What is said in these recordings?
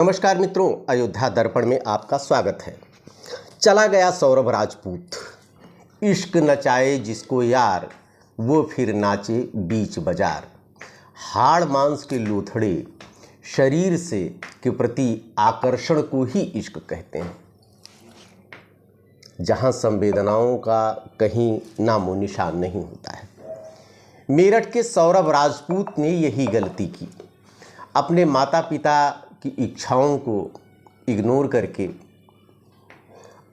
नमस्कार मित्रों, अयोध्या दर्पण में आपका स्वागत है। चला गया सौरभ राजपूत, इश्क नचाए जिसको यार, वो फिर नाचे बीच बाजार। हाड़ मांस के लोथड़े शरीर से के प्रति आकर्षण को ही इश्क कहते हैं, जहां संवेदनाओं का कहीं नामो निशान नहीं होता है। मेरठ के सौरभ राजपूत ने यही गलती की। अपने माता पिता की इच्छाओं को इग्नोर करके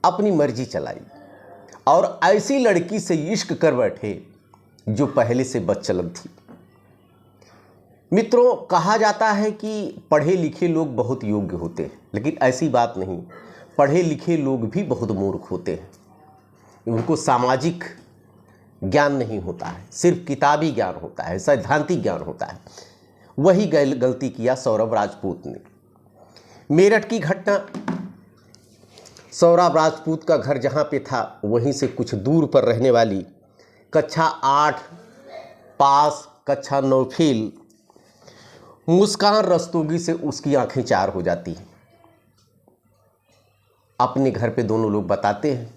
अपनी मर्जी चलाई और ऐसी लड़की से इश्क कर बैठे जो पहले से बदचलन थी। मित्रों, कहा जाता है कि पढ़े लिखे लोग बहुत योग्य होते हैं, लेकिन ऐसी बात नहीं। पढ़े लिखे लोग भी बहुत मूर्ख होते हैं। उनको सामाजिक ज्ञान नहीं होता है, सिर्फ किताबी ज्ञान होता है, सैद्धांतिक ज्ञान होता है। वही गलती किया सौरभ राजपूत ने। मेरठ की घटना, सौरभ राजपूत का घर जहाँ पे था वहीं से कुछ दूर पर रहने वाली कक्षा 8 पास कक्षा 9 फेल मुस्कान रस्तोगी से उसकी आंखें चार हो जाती हैं। अपने घर पे दोनों लोग बताते हैं,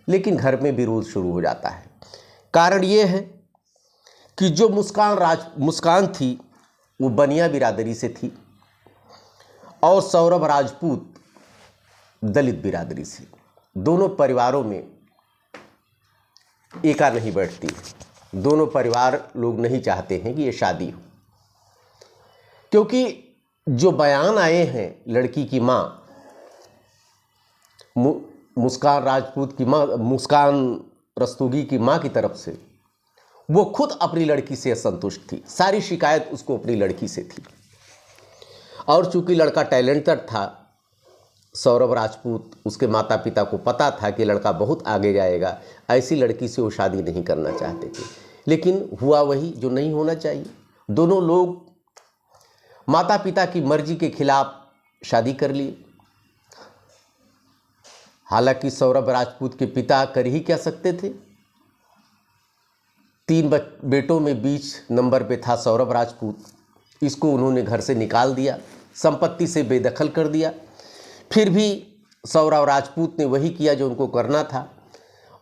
लेकिन घर में विरोध शुरू हो जाता है। कारण ये है कि जो मुस्कान थी वो बनिया बिरादरी से थी और सौरभ राजपूत दलित बिरादरी से। दोनों परिवारों में एका नहीं बैठती। दोनों परिवार लोग नहीं चाहते हैं कि ये शादी हो, क्योंकि जो बयान आए हैं लड़की की माँ मुस्कान राजपूत की माँ, मुस्कान रस्तोगी की माँ की तरफ से, वो खुद अपनी लड़की से असंतुष्ट थी। सारी शिकायत उसको अपनी लड़की से थी। और चूंकि लड़का टैलेंटेड था, सौरभ राजपूत, उसके माता पिता को पता था कि लड़का बहुत आगे जाएगा, ऐसी लड़की से वो शादी नहीं करना चाहते थे। लेकिन हुआ वही जो नहीं होना चाहिए। दोनों लोग माता पिता की मर्जी के खिलाफ शादी कर लिए। हालांकि सौरभ राजपूत के पिता कर ही क्या सकते थे। 3 बेटों में बीच नंबर पे था सौरभ राजपूत। इसको उन्होंने घर से निकाल दिया, संपत्ति से बेदखल कर दिया। फिर भी सौरभ राजपूत ने वही किया जो उनको करना था।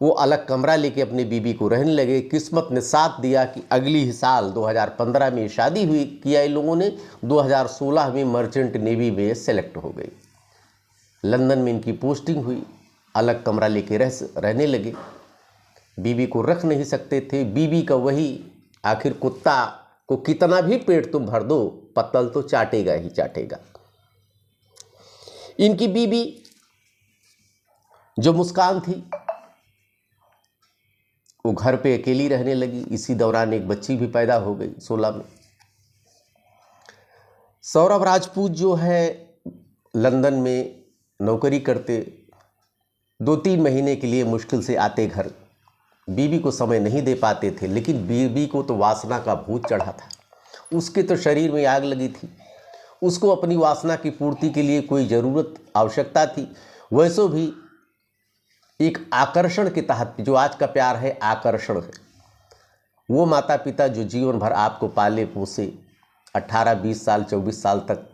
वो अलग कमरा लेके अपनी बीबी को रहने लगे। किस्मत ने साथ दिया कि अगली ही साल 2015 में शादी हुई किया इन लोगों ने। 2016 में मर्चेंट नेवी में सेलेक्ट हो गई। लंदन में इनकी पोस्टिंग हुई। अलग कमरा लेके रहने लगे। बीबी को रख नहीं सकते थे। बीबी का वही, आखिर कुत्ता को कितना भी पेट तुम भर दो, पत्तल तो चाटेगा ही चाटेगा। इनकी बीबी जो मुस्कान थी वो घर पे अकेली रहने लगी। इसी दौरान एक बच्ची भी पैदा हो गई 16 में। सौरभ राजपूत जो है लंदन में नौकरी करते, 2-3 महीने के लिए मुश्किल से आते घर। बीबी को समय नहीं दे पाते थे, लेकिन बीबी को तो वासना का भूत चढ़ा था। उसके तो शरीर में आग लगी थी। उसको अपनी वासना की पूर्ति के लिए कोई ज़रूरत, आवश्यकता थी। वैसे भी एक आकर्षण के तहत, जो आज का प्यार है आकर्षण है। वो माता पिता जो जीवन भर आपको पाले पोसे, 18-20 साल 24 साल तक,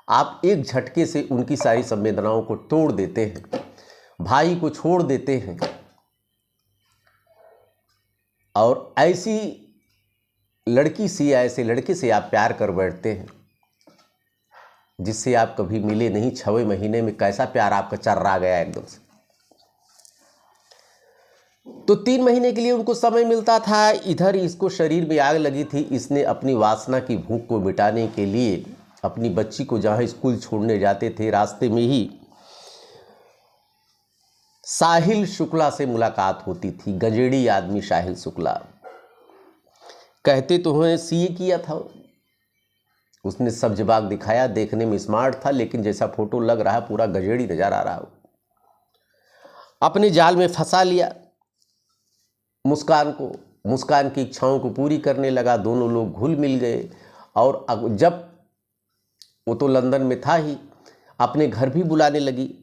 आप एक झटके से उनकी सारी संवेदनाओं को तोड़ देते हैं, भाई को छोड़ देते हैं और ऐसी लड़की से या ऐसे लड़के से आप प्यार कर बैठते हैं जिससे आप कभी मिले नहीं। 6वें महीने में कैसा प्यार आपका चर्रा गया एकदम से। तो 3 महीने के लिए उनको समय मिलता था। इधर इसको शरीर में आग लगी थी। इसने अपनी वासना की भूख को मिटाने के लिए अपनी बच्ची को जहाँ स्कूल छोड़ने जाते थे, रास्ते में ही साहिल शुक्ला से मुलाकात होती थी। गंजेड़ी आदमी साहिल शुक्ला, कहते तो हैं सीए किया था। उसने सब जवाब दिखाया, देखने में स्मार्ट था, लेकिन जैसा फोटो लग रहा है पूरा गंजेड़ी नजर आ रहा हो। अपने जाल में फंसा लिया मुस्कान को। मुस्कान की इच्छाओं को पूरी करने लगा। दोनों लोग घुल मिल गए। और जब वो तो लंदन में था ही, अपने घर भी बुलाने लगी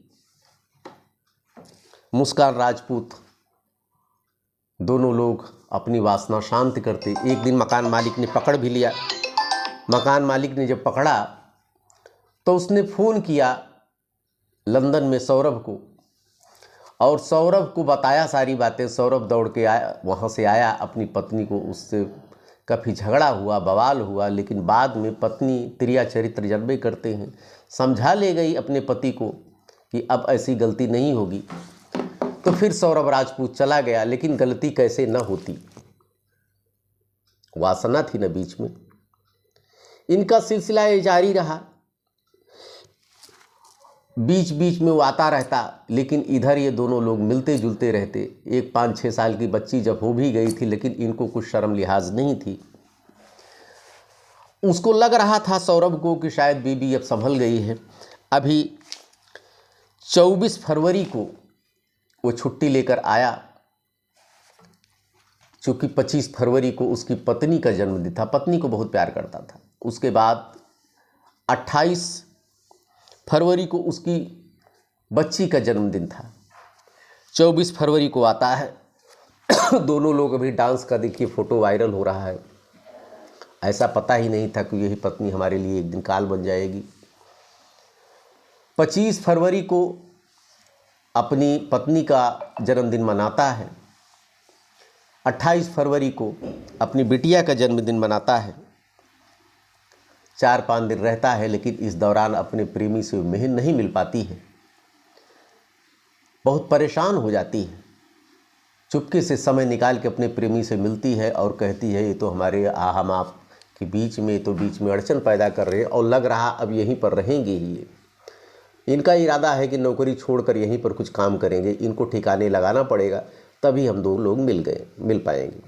मुस्कान राजपूत। दोनों लोग अपनी वासना शांत करते। एक दिन मकान मालिक ने पकड़ भी लिया। मकान मालिक ने जब पकड़ा तो उसने फ़ोन किया लंदन में सौरभ को, और सौरभ को बताया सारी बातें। सौरभ दौड़ के आया, वहाँ से आया, अपनी पत्नी को, उससे काफ़ी झगड़ा हुआ, बवाल हुआ, लेकिन बाद में पत्नी त्रिया चरित्र जन्मे करते हैं, समझा ले गई अपने पति को कि अब ऐसी गलती नहीं होगी। तो फिर सौरभ राजपूत चला गया, लेकिन गलती कैसे न होती, वासना थी न बीच में। इनका सिलसिला ये जारी रहा, बीच बीच में वो आता रहता, लेकिन इधर ये दोनों लोग मिलते जुलते रहते। एक 5-6 साल की बच्ची जब हो भी गई थी, लेकिन इनको कुछ शर्म लिहाज नहीं थी। उसको लग रहा था सौरभ को कि शायद बीबी अब संभल गई है। अभी 24 फरवरी को वो छुट्टी लेकर आया, चूँकि 25 फरवरी को उसकी पत्नी का जन्मदिन था, पत्नी को बहुत प्यार करता था। उसके बाद 28 फरवरी को उसकी बच्ची का जन्मदिन था, 24 फरवरी को आता है। दोनों लोग अभी डांस का देखिए फ़ोटो वायरल हो रहा है। ऐसा पता ही नहीं था कि यही पत्नी हमारे लिए एक दिन काल बन जाएगी। 25 फरवरी को अपनी पत्नी का जन्मदिन मनाता है, 28 फरवरी को अपनी बिटिया का जन्मदिन मनाता है। 4-5 दिन रहता है, लेकिन इस दौरान अपने प्रेमी से नहीं मिल पाती है, बहुत परेशान हो जाती है। चुपके से समय निकाल के अपने प्रेमी से मिलती है और कहती है, ये तो हमारे हम आप के बीच में अड़चन पैदा कर रहे हैं, और लग रहा अब यहीं पर रहेंगे ही। ये इनका इरादा है कि नौकरी छोड़कर यहीं पर कुछ काम करेंगे, इनको ठिकाने लगाना पड़ेगा, तभी हम दो लोग मिल पाएंगे।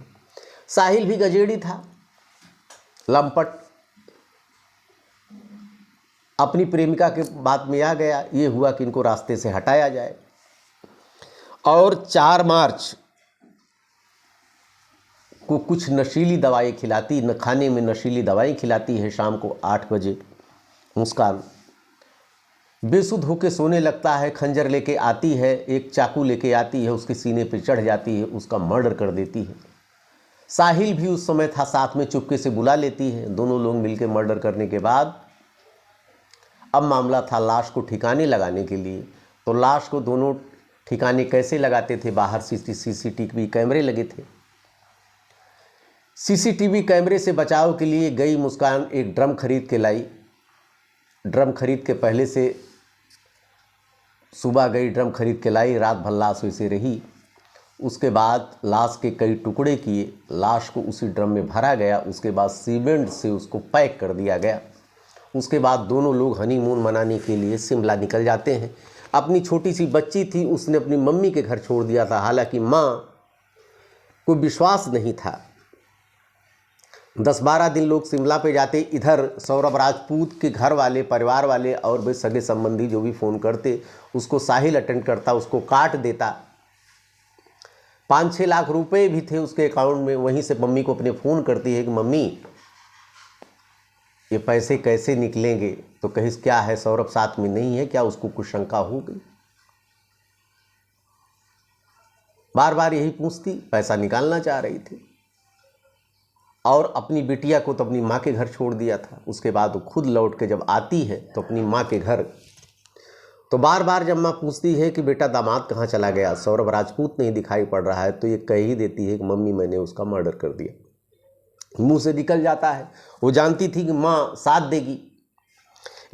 साहिल भी गजेड़ी था, लंपट, अपनी प्रेमिका के बात में आ गया। ये हुआ कि इनको रास्ते से हटाया जाए, और 4 मार्च को कुछ नशीली दवाएं खिलाती, न खाने में नशीली दवाएं खिलाती है। शाम को 8 बजे मुस्कान बेसुध होकर सोने लगता है, खंजर लेके आती है, एक चाकू लेके आती है, उसके सीने पे चढ़ जाती है, उसका मर्डर कर देती है। साहिल भी उस समय था साथ में, चुपके से बुला लेती है। दोनों लोग मिलकर मर्डर करने के बाद अब मामला था लाश को ठिकाने लगाने के लिए। तो लाश को दोनों ठिकाने कैसे लगाते थे, बाहर सीसीटीवी कैमरे लगे थे। सीसीटीवी कैमरे से बचाव के लिए गई मुस्कान एक ड्रम खरीद के लाई। ड्रम खरीद के पहले से सुबह गई, ड्रम खरीद के लाई, रात भर लाश वैसे रही। उसके बाद लाश के कई टुकड़े किए, लाश को उसी ड्रम में भरा गया। उसके बाद सीमेंट से उसको पैक कर दिया गया। उसके बाद दोनों लोग हनीमून मनाने के लिए शिमला निकल जाते हैं। अपनी छोटी सी बच्ची थी, उसने अपनी मम्मी के घर छोड़ दिया था। हालांकि माँ को विश्वास नहीं था। 10-12 दिन लोग शिमला पे जाते। इधर सौरभ राजपूत के घर वाले, परिवार वाले और भी सगे संबंधी जो भी फ़ोन करते, उसको साहिल अटेंड करता, उसको काट देता। 5-6 लाख रुपए भी थे उसके अकाउंट में। वहीं से मम्मी को अपने फ़ोन करती है कि मम्मी ये पैसे कैसे निकलेंगे? तो कहिस क्या है, सौरभ साथ में नहीं है क्या? उसको कुछ शंका हो गई, बार बार यही पूछती, पैसा निकालना चाह रही थी। और अपनी बिटिया को तो अपनी माँ के घर छोड़ दिया था। उसके बाद वो खुद लौट के जब आती है तो अपनी माँ के घर, तो बार बार जब माँ पूछती है कि बेटा दामाद कहाँ चला गया, सौरभ राजपूत नहीं दिखाई पड़ रहा है, तो ये कह ही देती है कि मम्मी मैंने उसका मर्डर कर दिया। मुंह से निकल जाता है। वो जानती थी कि माँ साथ देगी,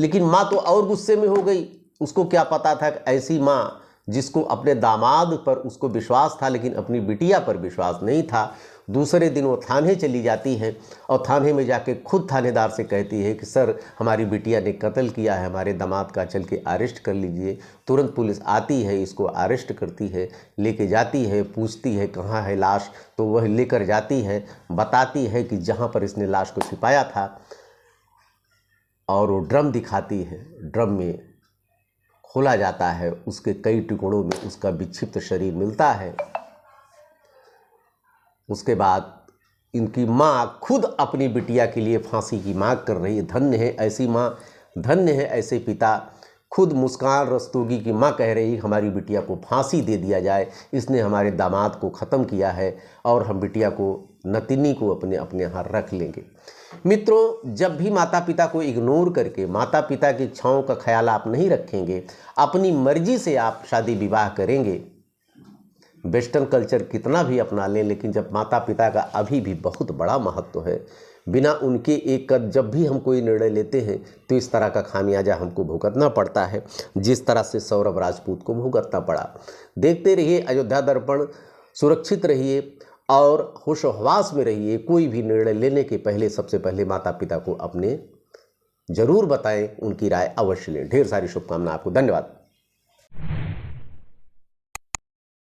लेकिन माँ तो और गुस्से में हो गई। उसको क्या पता था कि ऐसी माँ जिसको अपने दामाद पर उसको विश्वास था, लेकिन अपनी बिटिया पर विश्वास नहीं था। दूसरे दिन वो थाने चली जाती है और थाने में जाके खुद थानेदार से कहती है कि सर हमारी बिटिया ने कत्ल किया है, हमारे दामाद का चल के अरेस्ट कर लीजिए। तुरंत पुलिस आती है, इसको अरेस्ट करती है, लेके जाती है, पूछती है कहाँ है लाश, तो वह लेकर जाती है, बताती है कि जहाँ पर इसने लाश को छिपाया था, और वो ड्रम दिखाती है। ड्रम में खोला जाता है, उसके कई टुकड़ों में उसका विक्षिप्त शरीर मिलता है। उसके बाद इनकी माँ खुद अपनी बिटिया के लिए फांसी की मांग कर रही है। धन्य है ऐसी माँ, धन्य है ऐसे पिता। खुद मुस्कान रस्तोगी की माँ कह रही हमारी बिटिया को फांसी दे दिया जाए, इसने हमारे दामाद को ख़त्म किया है और हम बिटिया को नतिनी को अपने अपने यहाँ रख लेंगे। मित्रों, जब भी माता पिता को इग्नोर करके माता पिता की इच्छाओं का ख्याल आप नहीं रखेंगे, अपनी मर्जी से आप शादी विवाह करेंगे, वेस्टर्न कल्चर कितना भी अपना लें, लेकिन जब माता पिता का अभी भी बहुत बड़ा महत्व है, बिना उनके एक कद जब भी हम कोई निर्णय लेते हैं तो इस तरह का खामियाजा हमको भुगतना पड़ता है, जिस तरह से सौरभ राजपूत को भुगतना पड़ा। देखते रहिए अयोध्या दर्पण, सुरक्षित रहिए और होश-ओ-हवास में रहिए। कोई भी निर्णय लेने के पहले सबसे पहले माता पिता को अपने जरूर बताएं, उनकी राय अवश्य लें। ढेर सारी शुभकामनाएं आपको। धन्यवाद।